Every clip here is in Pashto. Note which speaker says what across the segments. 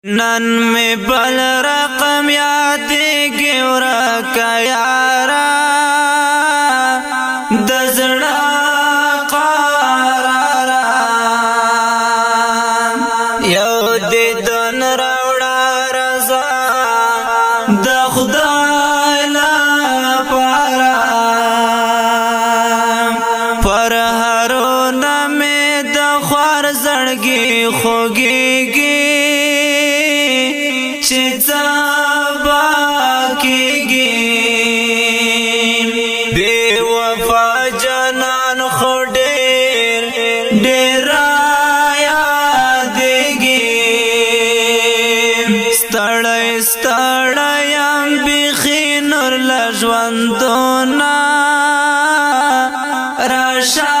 Speaker 1: नन में बल रकम यादेगी ورکا यारा दजड़ा قرارا یو دی دن راوڑا رضا د خدای لپاره پر هرونه مې د خوار زړګي خوږېږي چې څابا کېږي بې وفا جانان خو ډېر رایادېږي ستړی ستړی یم بیخي نور له ژوندونه راشه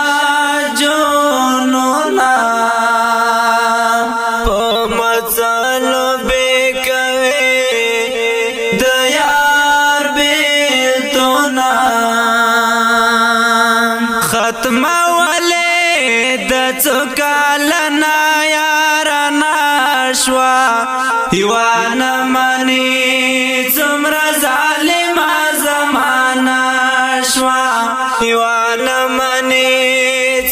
Speaker 1: جنونه په مڅلو ختمه ولې د څو کالنا یارانه شوه یوانه مني څومره ظالمه زمانه شوه یوانه مني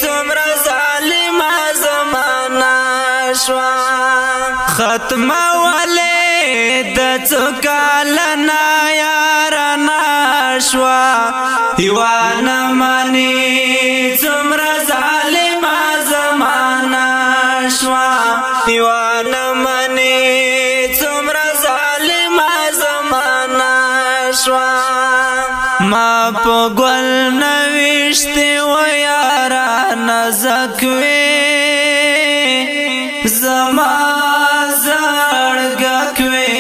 Speaker 1: څومره ظالمه زمانه شوه ختمه ولې د څو کالنا یارانه شوه یوانه مني څومره ظالمه زمانه شوه یوانه مني څومره ظالمه زمانه شوه ما په ګل نوشتې و یارانه زکوې زما زړګکوې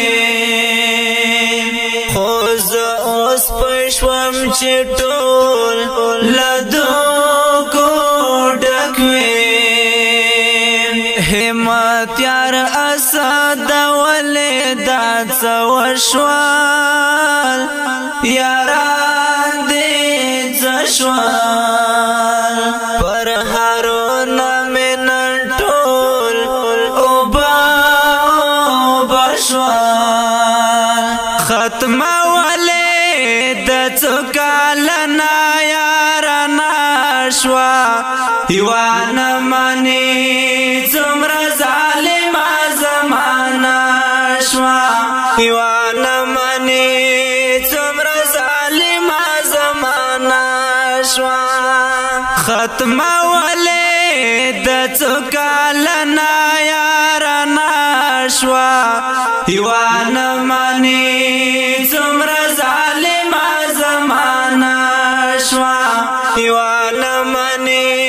Speaker 1: خو زه اوس پښوم چې ټول لدوکو ډکوې همت یار اسد ولې دا څه وشول یاران دې څه شول پر هرونه مې نن ټول اوبه شول ختمه ولې د څو کالنا یارانه شوه یوانه مني څومره ظالمه زمانه شوه یوانه مني څومره ظالمه زمانه شوه ختمه ولې د څو کالنا یارانه شوه یوانه مني څومره ظالمه زمانه شوه یوانه مني